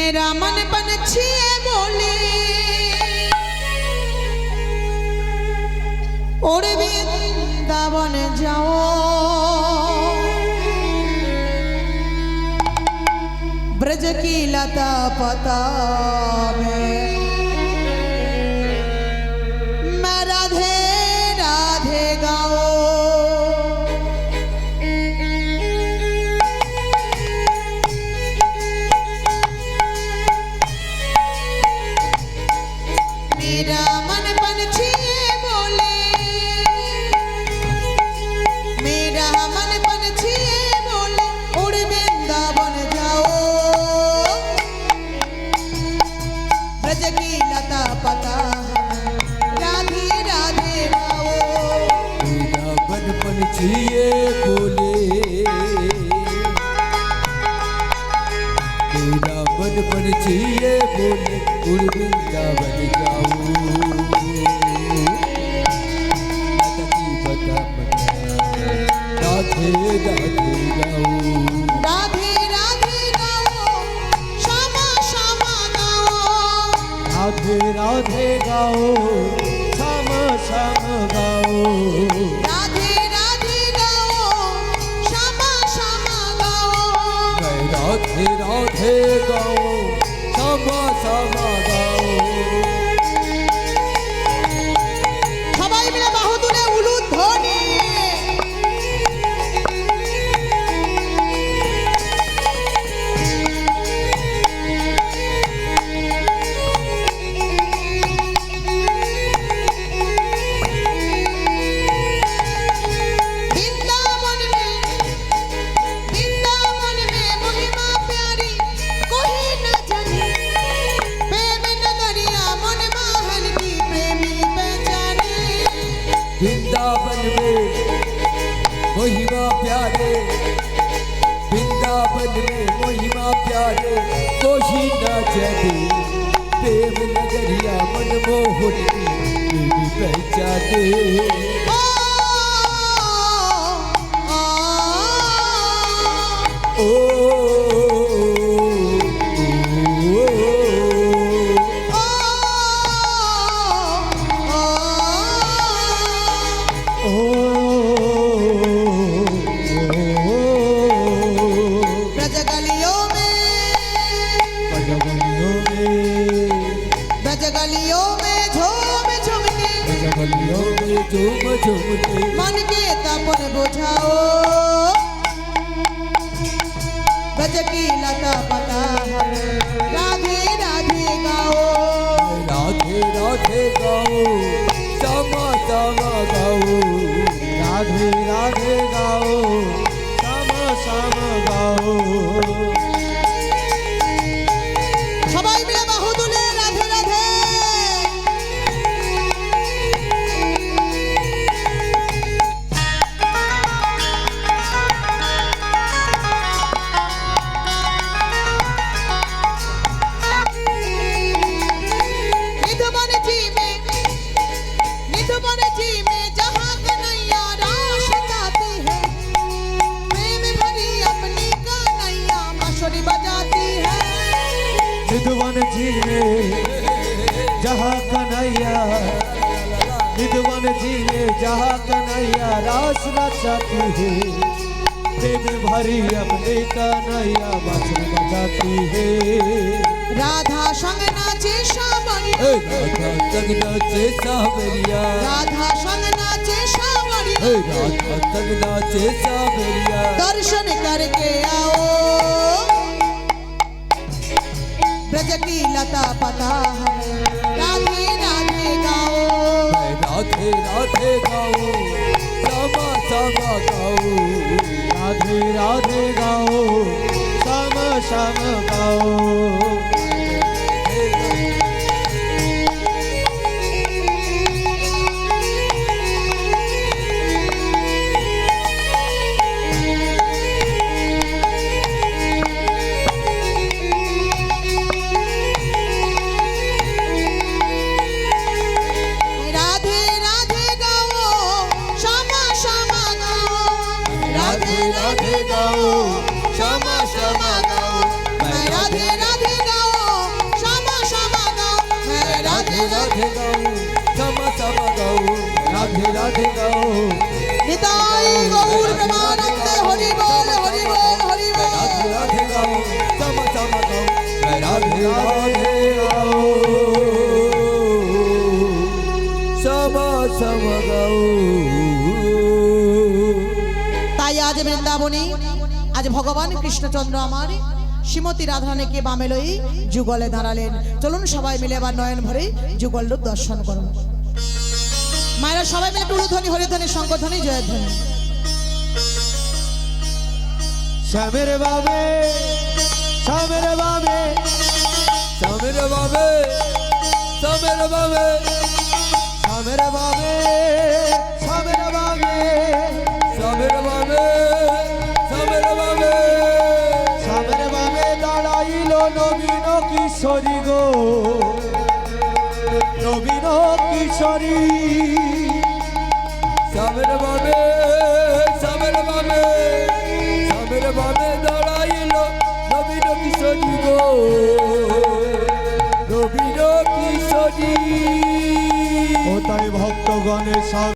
मेरा मन पंछी बोले उड़ वृंदावन जाओ, ब्रज की लता पता में मैं राधे राधे गाओ। मेरा मन पंछी बोले, मेरा मन पंछी बोले उड़ वृंदावन जाओ, ब्रज की लता पता राधे राधे गाओ। मेरा मन पंछी बोले, मेरा मन पंछी बोले उड़ वृंदावन जाओ, राधे राधे गाओ, राधे राधे गाओ, श्यामा श्यामा गाओ, राधे राधे गाओ, श्याम श्याम गाओ, राधे राधे गाओ, श्यामा श्यामा गाओ। मैं राधे राधे गाओ, श्याम श्याम गाओ। সবাই মিলে বাহু তুলে উলুধ্বনি। वृंदावन में महिमा प्यारी कोई न जाने, प्रेम नगरिया मन महल की प्रेमी पहचाने। वृंदावन में महिमा प्यारे, वृंदावन में महिमा प्यारे कोई न जाने, प्रेम नगरिया मनमोहन की देवी पहचाने। ओ ओ, ब्रज गलियों में, ब्रज गलियों में झूम झूम के मन के तपन बुझाओ, ब्रज की लता पता हमें राधे राधे गाओ। राधे राधे गाओ, श्यामा श्यामा गाओ, राधे राधे गाओ, श्यामा श्यामा गाओ। সবাই মিলে বাহু তুলে রাধে রাধে। निधुवन जी में, निधुवन जी में जहाँ कन्हैया रास गाती है, प्रेम भरी अपनी कन्हैया बांसुरी बजाती है। निधुवन जी में जहाँ कन्हैया, निधुवन जी में जहाँ कन्हैया रास रचाती है, प्रेम भरी अपने कन्हैया बांसुरी बजाती है। राधा संग नाचे श्यामणी, राधा तक नाचे सावरिया, राधा संग नाचे श्यामणी, राधा तक नाचे सावरिया। दर्शन करके आओ, ब्रज की लता पता हमें राधे राधे गाओ। मैं राधे राधे गाओ, श्यामा श्यामा गाओ, राधे राधे गाओ, श्यामा श्याम गाओ। राधे राधे गाओ, श्यामा श्यामा गाओ, राधे राधे गाओ, श्यामा श्यामा गाओ, मैं राधे राधे गाओ, আজ ভগবান কৃষ্ণচন্দ্র আমার শ্রীমতী রাধারানীকে বামে লই যুগলে দাঁড়ালেন। চলুন সবাই মিলে আবার নয়ন ভরে যুগল রূপ দর্শন করুন। মায়েরা সবাই মিলে টুলুধ্বনি, হরিধ্বনি, শঙ্করধ্বনি, জয়ধ্বনি। শ্যামের বাবে শ্যামের বাবে শ্যামের বাবে শ্যামের বাবে শ্যামের বাবে শ্যামের বাবে শ্যামের বাবে শ্যামের বাবে শ্যামের বাবে দাঁড়াইল নবীন কিশোরী গো, নবীন কিশোরী। শ্যামের বাবে শ্যামের বাবে শ্যামের বাবে দাঁড়াইল নবীন কিশোরী গো, নবীন কিশোরী। ও তাই ভক্তগণের সব